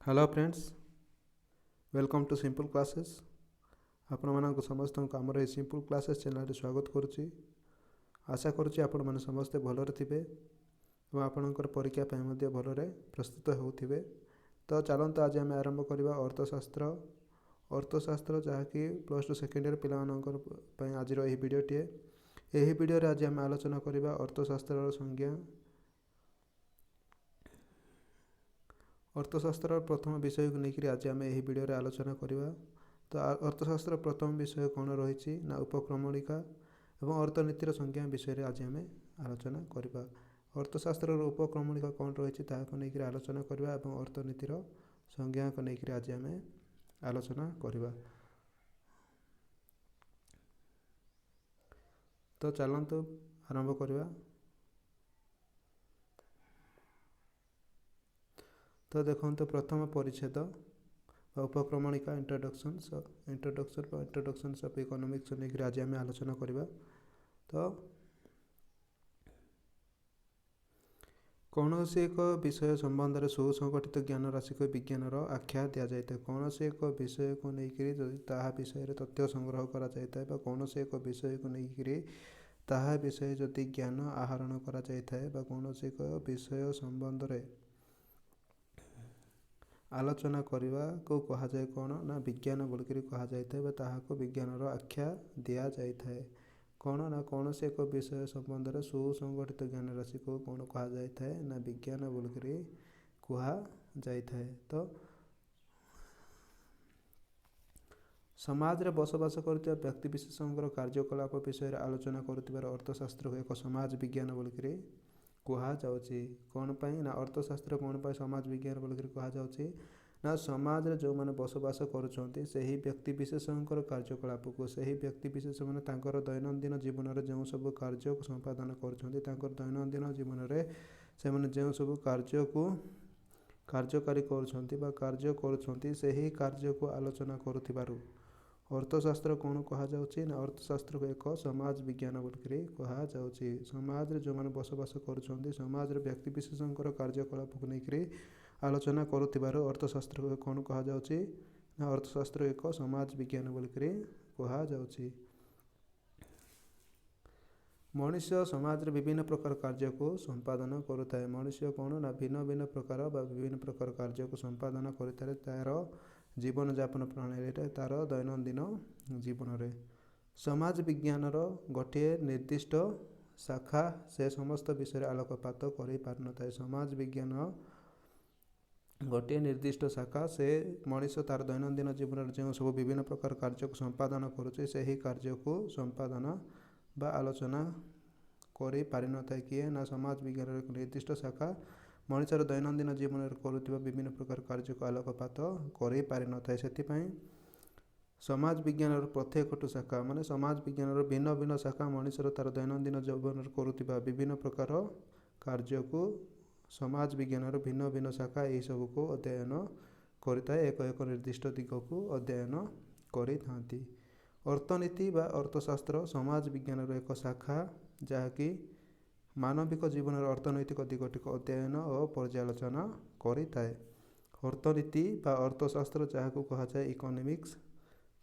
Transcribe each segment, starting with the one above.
Hello friends, welcome to simple classes. आपण समस्त आमर ये सिंपल क्लासेस चैनल स्वागत करुच्ची। आशा करुच्ची आपण मैंने समस्ते भलरे थे और आपणकर परीक्षा भलरे प्रस्तुत होते। तो चलते आज आम आरंभ करवा अर्थशास्त्र जहाँकि प्लस टू सेकेंड ईयर पिला आज भिडटे। यही भिडियो आज आम आलोचना करवा अर्थशास्त्र संज्ञा। अर्थशास्त्र प्रथम विषय को लेकर आज आम यही भिडियो आलोचना करवा। तो अर्थशास्त्र प्रथम विषय कौन रही ना उपक्रमणिका और अर्थनीतिर संज्ञा विषय आज आम आलोचना करवा। अर्थशास्त्र उपक्रमणिका कौन रही लेकर आलोचना करवा और अर्थनीतिर संज्ञा को लेकर आज आम आलोचना करवा। तो चलतु आरंभ करवा। तो देखो प्रथम परिच्छेद उपक्रमणिका इंट्रोडक्शन ऑफ इकोनॉमिक्स लेकर आज आम आलोचना करवा। तो कौन से एक विषय संबंध में सुसंगठित ज्ञान राशि को विज्ञान आख्या दि जाए। कौन से एक विषय को लेकर विषय तथ्य संग्रह करा जाए कौन से एक विषय को लेकर ताहा विषय जदि ज्ञान आहरण करा जाए कौन से एक विषय संबंध में आलोचना करने को कहा जाए कौन ना विज्ञान बोलिक कहा जाए ताहाको विज्ञान आख्या दि जाए। कौन ना कौन से एक विषय संबंध में सुसंगठित ज्ञान राशि को कौन कहा जाए ना विज्ञान बोलिक कहा जाए। तो समाज रे बसवास कर व्यक्तिविशेषर कार्यकलाप विषय आलोचना कर अर्थशास्त्र को एक समाज विज्ञान बोलिक कहा जाउची। कौन पाई ना अर्थशास्त्र कौन पाई समाज विज्ञान बोलिक कहा जाउची ना समाज रे जो माने बसवास करुछंती सही व्यक्ति विशेषकर कार्यकलाप को सही व्यक्ति विशेष माने तांकर दैनंदिन जीवन में जो सब कार्य को संपादन करुछंती तांकर दैनंदिन जीवन में से माने जो सब कार्य को कार्यकारी करुछंती बा कार्य करुछंती सही कार्य को आलोचना करुथिबारु अर्थशास्त्र कौन कहा जाउची ना अर्थशास्त्र को एक समाज विज्ञान बोलिक कहा जाउची। समाज रे जो माने बसवास करुछंती समाज रे व्यक्ति विशेषकर कार्यकलाप को लेकर आलोचना करुथिबारु अर्थशास्त्र को कौन कहा जाउची ना अर्थशास्त्र एक समाज विज्ञान बोलिक कहा जाउची। मनुष्य समाज रे विभिन्न प्रकार कार्य को संपादन करुଥାଏ। मनुष्य कौन ना भिन्न भिन्न प्रकार विभिन्न प्रकार कार्य को संपादन करिଥାଏ तार जीवन यापन प्रणाली तार दैनंदिन जीवन में। समाज विज्ञान गोटे निर्दिष्ट शाखा से समस्त विषय आलोकपात कर पार न था। समाज विज्ञान गोटे निर्दिष्ट शाखा से मनुष्य तार दैनंदिन जीवन में जो सब विभिन्न प्रकार कार्य को संपादन करुचे सही कार्य को संपादन बा आलोचना कर पारि न था किए ना समाज विज्ञान एक निर्दिष्ट शाखा मनुष्यर दैनंदिन जीवन में करुवा विभिन्न प्रकार कार्य को आलोकपात कर पारि न था। से समाज विज्ञान प्रत्येक शाखा माने समाज विज्ञान भिन्न भिन्न शाखा मनुष्यर तार दैनंदिन जीवन में करुवा विभिन्न प्रकार कार्य को समाज विज्ञान भिन्न भिन्न शाखा यही सब को अध्ययन करता है एक एक निर्दिष्ट दिग को अध्ययन करि। अर्थनीति बा अर्थशास्त्र समाज विज्ञान एक शाखा जहाँकि मानविक जीवन अर्थनैतिक दिगटी को अध्ययन और पर्यालोचना करिଥାଏ। अर्थनीति बा अर्थशास्त्र जहाँ को कहा जाए इकोनॉमिक्स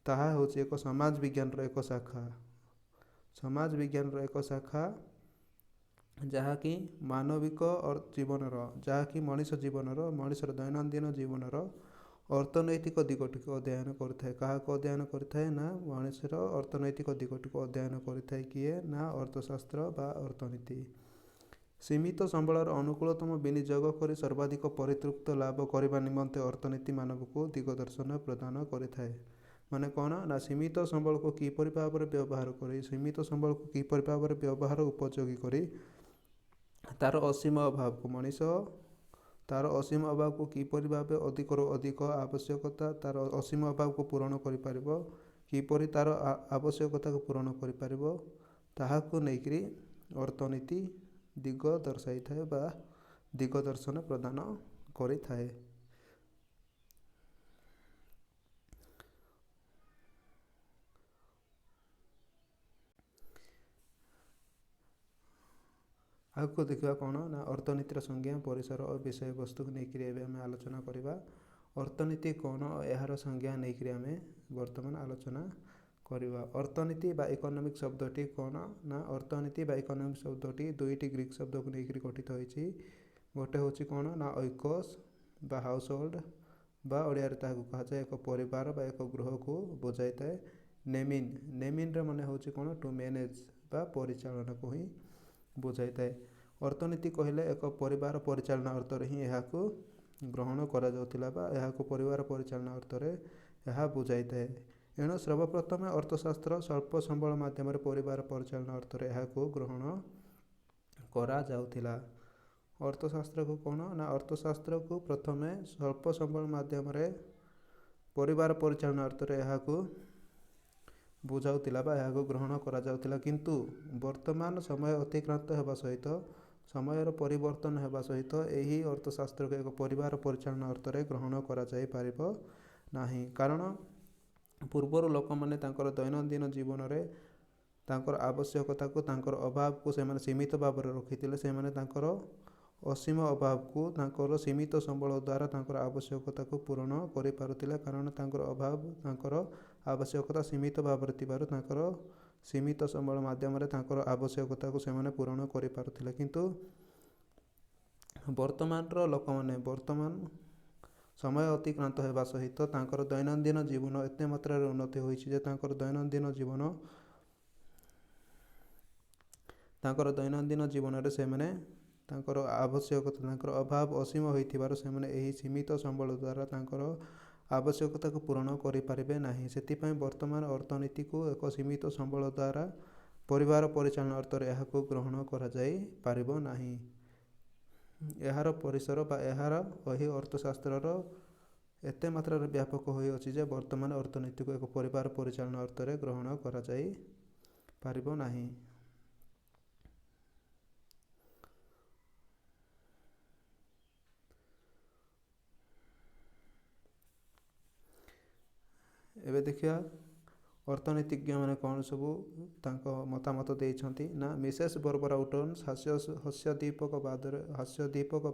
ताहा होची एक समाज विज्ञान एक शाखा। समाज विज्ञान एक शाखा जहाँकि मानविक और जीवन जहाँकि मनुष्य जीवन मनुष्यर दैनंदिन जीवन अर्थनैतिक दिगटी को अध्ययन करता क्या अध्ययन करता ना मनुष्यर अर्थनैतिक दिगटी को अध्ययन करता किए ना अर्थशास्त्र बा अर्थनीति। सीमित संबलर अनुकूलतम विनियोग कर सर्वाधिक परितृप्त लाभ करने निमंते अर्थनीति मानव को दिगदर्शन प्रदान करें। माने कौन ना सीमित संबल को किपरि भाव में व्यवहार कर सीमित संबल को किपरि भाव में व्यवहार उपयोगी कर तार असीम अभाव को मनीष तार असीम अभाव को किपरि भाव अधिक अधिक आवश्यकता तार असीम अभाव को पूरण कर किपरि तार आवश्यकता को पूरण कर लेकर अर्थनीति दिग दर्शाई थाए बा दिग दर्शन प्रदान करि थाए। आगे देखा कौन ना अर्थनीतिर संज्ञा परिसर और विषय वस्तु को लेकर आम आलोचना करवा। ଅର୍ଥନୀତି କ'ଣ ଏହାର ସଂଜ୍ଞା ନେଇକରି ଆମେ ବର୍ତ୍ତମାନ ଆଲୋଚନା କରିବା। ଅର୍ଥନୀତି ବା ଇକୋନୋମିକ୍ ଶବ୍ଦଟି କ'ଣ ନା ଅର୍ଥନୀତି ବା ଇକୋନୋମିକ୍ ଶବ୍ଦଟି ଦୁଇଟି ଗ୍ରୀକ୍ ଶବ୍ଦକୁ ନେଇକରି ଗଠିତ ହୋଇଛି। ଗୋଟେ ହେଉଛି କ'ଣ ନା ଐକସ୍ ବା ହାଉସ୍ ହୋଲ୍ଡ ବା ଓଡ଼ିଆରେ ତାହାକୁ କୁହାଯାଏ ଏକ ପରିବାର ବା ଏକ ଗୃହକୁ ବୁଝାଇଥାଏ। ନେମିନ୍ର ମାନେ ହେଉଛି କ'ଣ ଟୁ ମ୍ୟାନେଜ୍ ବା ପରିଚାଳନାକୁ ହିଁ ବୁଝାଇଥାଏ। ଅର୍ଥନୀତି କହିଲେ ଏକ ପରିବାର ପରିଚାଳନା ଅର୍ଥରେ ହିଁ ଏହାକୁ ଗ୍ରହଣ କରାଯାଉଥିଲା ବା ଏହାକୁ ପରିବାର ପରିଚାଳନା ଅର୍ଥରେ ଏହା ବୁଝାଇଥାଏ। ଏଣୁ ସର୍ବପ୍ରଥମେ ଅର୍ଥଶାସ୍ତ୍ର ସ୍ୱଳ୍ପ ସମ୍ବଳ ମାଧ୍ୟମରେ ପରିବାର ପରିଚାଳନା ଅର୍ଥରେ ଏହାକୁ ଗ୍ରହଣ କରାଯାଉଥିଲା। ଅର୍ଥଶାସ୍ତ୍ରକୁ କ'ଣ ନା ଅର୍ଥଶାସ୍ତ୍ରକୁ ପ୍ରଥମେ ସ୍ୱଳ୍ପ ସମ୍ବଳ ମାଧ୍ୟମରେ ପରିବାର ପରିଚାଳନା ଅର୍ଥରେ ଏହାକୁ ବୁଝାଉଥିଲା ବା ଏହାକୁ ଗ୍ରହଣ କରାଯାଉଥିଲା। କିନ୍ତୁ ବର୍ତ୍ତମାନ ସମୟ ଅତିକ୍ରାନ୍ତ ହେବା ସହିତ ସମୟର ପରିବର୍ତ୍ତନ ହେବା ସହିତ ଏହି ଅର୍ଥଶାସ୍ତ୍ରକୁ ଏକ ପରିବାର ପରିଚାଳନା ଅର୍ଥରେ ଗ୍ରହଣ କରାଯାଇପାରିବ ନାହିଁ। କାରଣ ପୂର୍ବରୁ ଲୋକମାନେ ତାଙ୍କର ଦୈନନ୍ଦିନ ଜୀବନରେ ତାଙ୍କର ଆବଶ୍ୟକତାକୁ ତାଙ୍କର ଅଭାବକୁ ସେମାନେ ସୀମିତ ଭାବରେ ରଖିଥିଲେ। ସେମାନେ ତାଙ୍କର ଅସୀମ ଅଭାବକୁ ତାଙ୍କର ସୀମିତ ସମ୍ବଳ ଦ୍ୱାରା ତାଙ୍କର ଆବଶ୍ୟକତାକୁ ପୂରଣ କରିପାରୁଥିଲେ। କାରଣ ତାଙ୍କର ଅଭାବ ତାଙ୍କର ଆବଶ୍ୟକତା ସୀମିତ ଭାବରେ ଥିବାରୁ ତାଙ୍କର ସୀମିତ ସମ୍ବଳ ମାଧ୍ୟମରେ ତାଙ୍କର ଆବଶ୍ୟକତାକୁ ସେମାନେ ପୂରଣ କରିପାରୁଥିଲେ। କିନ୍ତୁ ବର୍ତ୍ତମାନର ଲୋକମାନେ ବର୍ତ୍ତମାନ ସମୟ ଅତିକ୍ରାନ୍ତ ହେବା ସହିତ ତାଙ୍କର ଦୈନନ୍ଦିନ ଜୀବନ ଏତେ ମାତ୍ରାରେ ଉନ୍ନତି ହୋଇଛି ଯେ ତାଙ୍କର ଦୈନନ୍ଦିନ ଜୀବନରେ ସେମାନେ ତାଙ୍କର ଆବଶ୍ୟକତା ତାଙ୍କର ଅଭାବ ଅସୀମ ହୋଇଥିବାରୁ ସେମାନେ ଏହି ସୀମିତ ସମ୍ବଳ ଦ୍ୱାରା ତାଙ୍କର ଆବଶ୍ୟକତାକୁ ପୂରଣ କରିପାରିବେ ନାହିଁ। ସେଥିପାଇଁ ବର୍ତ୍ତମାନ ଅର୍ଥନୀତିକୁ ଏକ ସୀମିତ ସମ୍ବଳ ଦ୍ୱାରା ପରିବାର ପରିଚାଳନା ଅର୍ଥରେ ଏହାକୁ ଗ୍ରହଣ କରାଯାଇପାରିବ ନାହିଁ। ଏହାର ପରିସର ବା ଏହି ଅର୍ଥଶାସ୍ତ୍ରର ଏତେ ମାତ୍ରାରେ ବ୍ୟାପକ ହୋଇଅଛି ଯେ ବର୍ତ୍ତମାନ ଅର୍ଥନୀତିକୁ ଏକ ପରିବାର ପରିଚାଳନା ଅର୍ଥରେ ଗ୍ରହଣ କରାଯାଇପାରିବ ନାହିଁ। ଏବେ ଦେଖିବା ଅର୍ଥନୀତିଜ୍ଞମାନେ କ'ଣ ସବୁ ତାଙ୍କ ମତାମତ ଦେଇଛନ୍ତି ନା ମିସେସ୍ ବରବରାଉଟନ୍ସ ହାସ୍ୟଦୀପକ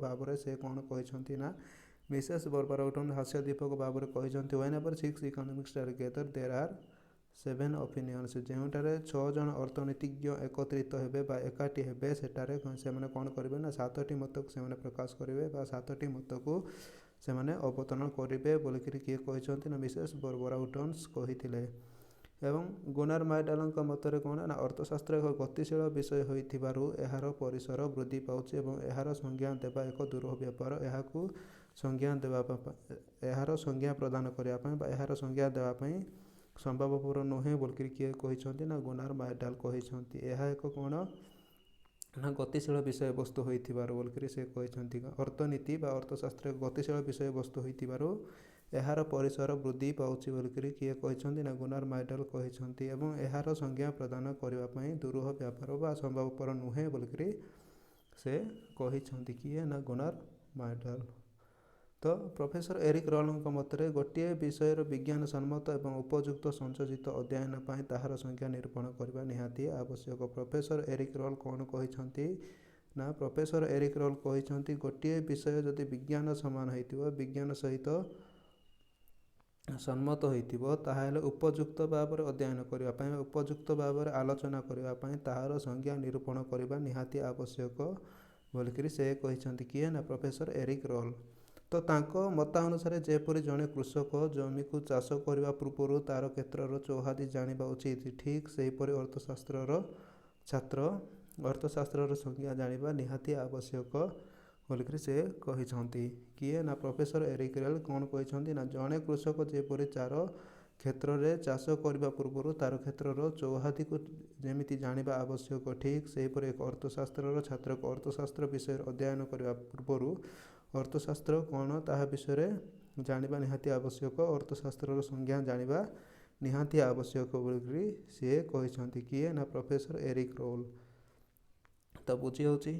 ଭାବରେ ସେ କ'ଣ କହିଛନ୍ତି ନା ମିସେସ୍ ବରବରାଉଟନ୍ ହାସ୍ୟଦୀପକ ଭାବରେ କହିଛନ୍ତି whenever 6 economists are together there are 7 opinions। ଯେଉଁଠାରେ 6 ଜଣ ଅର୍ଥନୀତିଜ୍ଞ ଏକତ୍ରିତ ହେବେ ବା ଏକାଠି ହେବେ ସେଠାରେ ସେମାନେ କ'ଣ କରିବେ ନା 7ଟି ମତକୁ ସେମାନେ ପ୍ରକାଶ କରିବେ ବା 7ଟି ମତକୁ ସେମାନେ ଅବତରଣ କରିବେ ବୋଲିକରି କିଏ କହିଛନ୍ତି ନା ମିସେସ୍ ବରବରାଉଟନ୍ସ କହିଥିଲେ। ଏବଂ ଗୁନାର ମାଇଡାଲଙ୍କ ମତରେ କ'ଣ ନା ଅର୍ଥଶାସ୍ତ୍ର ଏକ ଗତିଶୀଳ ବିଷୟ ହୋଇଥିବାରୁ ଏହାର ପରିସର ବୃଦ୍ଧି ପାଉଛି ଏବଂ ଏହାର ସଂଜ୍ଞା ଦେବା ଏକ ଦୁରୂହ ବ୍ୟାପାର। ଏହାର ସଂଜ୍ଞା ପ୍ରଦାନ କରିବା ପାଇଁ ବା ଏହାର ସଂଜ୍ଞା ଦେବା ପାଇଁ ସମ୍ଭବପର ନୁହେଁ ବୋଲିକରି କିଏ କହିଛନ୍ତି ନା ଗୁନାର ମାଇଡାଲ କହିଛନ୍ତି। ଏହା ଏକ କ'ଣ ନା ଗତିଶୀଳ ବିଷୟବସ୍ତୁ ହୋଇଥିବାରୁ ବୋଲିକରି ସେ କହିଛନ୍ତି। ଅର୍ଥନୀତି ବା ଅର୍ଥଶାସ୍ତ୍ର ଏକ ଗତିଶୀଳ ବିଷୟବସ୍ତୁ ହୋଇଥିବାରୁ ଏହାର ପରିସର ବୃଦ୍ଧି ପାଉଛି ବୋଲିକରି କିଏ କହିଛନ୍ତି ନା ଗୁନାର ମାଇଡାଲ କହିଛନ୍ତି। ଏବଂ ଏହାର ସଂଜ୍ଞା ପ୍ରଦାନ କରିବା ପାଇଁ ଦୁରୂହ ବ୍ୟାପାର ବା ସମ୍ଭବପର ନୁହେଁ ବୋଲିକରି ସେ କହିଛନ୍ତି। କିଏ ନା ଗୁନାର ମାଇଡାଲ। ତ ପ୍ରଫେସର ଏରିକ୍ ରୋଲଙ୍କ ମତରେ ଗୋଟିଏ ବିଷୟର ବିଜ୍ଞାନ ସମ୍ମତ ଏବଂ ଉପଯୁକ୍ତ ସଂଯୋଜିତ ଅଧ୍ୟୟନ ପାଇଁ ତାହାର ସଂଜ୍ଞା ନିରୂପଣ କରିବା ନିହାତି ଆବଶ୍ୟକ। ପ୍ରଫେସର ଏରିକ୍ ରୋଲ କ'ଣ କହିଛନ୍ତି ନା ପ୍ରଫେସର ଏରିକ୍ ରୋଲ କହିଛନ୍ତି ଗୋଟିଏ ବିଷୟ ଯଦି ବିଜ୍ଞାନ ସମାନ ହୋଇଥିବ ବିଜ୍ଞାନ ସହିତ ସମ୍ମତ ହୋଇଥିବ ତାହେଲେ ଉପଯୁକ୍ତ ଭାବରେ ଅଧ୍ୟୟନ କରିବା ପାଇଁ ଉପଯୁକ୍ତ ଭାବରେ ଆଲୋଚନା କରିବା ପାଇଁ ତାହାର ସଂଜ୍ଞା ନିରୂପଣ କରିବା ନିହାତି ଆବଶ୍ୟକ ବୋଲିକରି ସେ କହିଛନ୍ତି। କିଏ ନା ପ୍ରଫେସର ଏରିକ୍ ରୋଲ। ତ ତାଙ୍କ ମତାନୁସାରେ ଯେପରି ଜଣେ କୃଷକ ଜମିକୁ ଚାଷ କରିବା ପୂର୍ବରୁ ତା'ର କ୍ଷେତ୍ରର ଚୌହାଦି ଜାଣିବା ଉଚିତ ଠିକ୍ ସେହିପରି ଅର୍ଥଶାସ୍ତ୍ରର ଛାତ୍ର ଅର୍ଥଶାସ୍ତ୍ରର ସଂଜ୍ଞା ଜାଣିବା ନିହାତି ଆବଶ୍ୟକ ବୋଲିକରି ସେ କହିଛନ୍ତି। କିଏ ନା ପ୍ରଫେସର ଏରିକ୍ ରୋଲ କ'ଣ କହିଛନ୍ତି ନା ଜଣେ କୃଷକ ଯେପରି ତା'ର କ୍ଷେତ୍ରରେ ଚାଷ କରିବା ପୂର୍ବରୁ ତା'ର କ୍ଷେତ୍ରର ଚୌହାଦିକୁ ଯେମିତି ଜାଣିବା ଆବଶ୍ୟକ ଠିକ୍ ସେହିପରି ଏକ ଅର୍ଥଶାସ୍ତ୍ରର ଛାତ୍ରକୁ ଅର୍ଥଶାସ୍ତ୍ର ବିଷୟରେ ଅଧ୍ୟୟନ କରିବା ପୂର୍ବରୁ ଅର୍ଥଶାସ୍ତ୍ର କ'ଣ ତାହା ବିଷୟରେ ଜାଣିବା ନିହାତି ଆବଶ୍ୟକ। ଅର୍ଥଶାସ୍ତ୍ରର ସଂଜ୍ଞା ଜାଣିବା ନିହାତି ଆବଶ୍ୟକ ବୋଲିକରି ସିଏ କହିଛନ୍ତି। କିଏ ନା ପ୍ରଫେସର ଏରିକ୍ ରୋଲ। ତ ବୁଝି ହେଉଛି।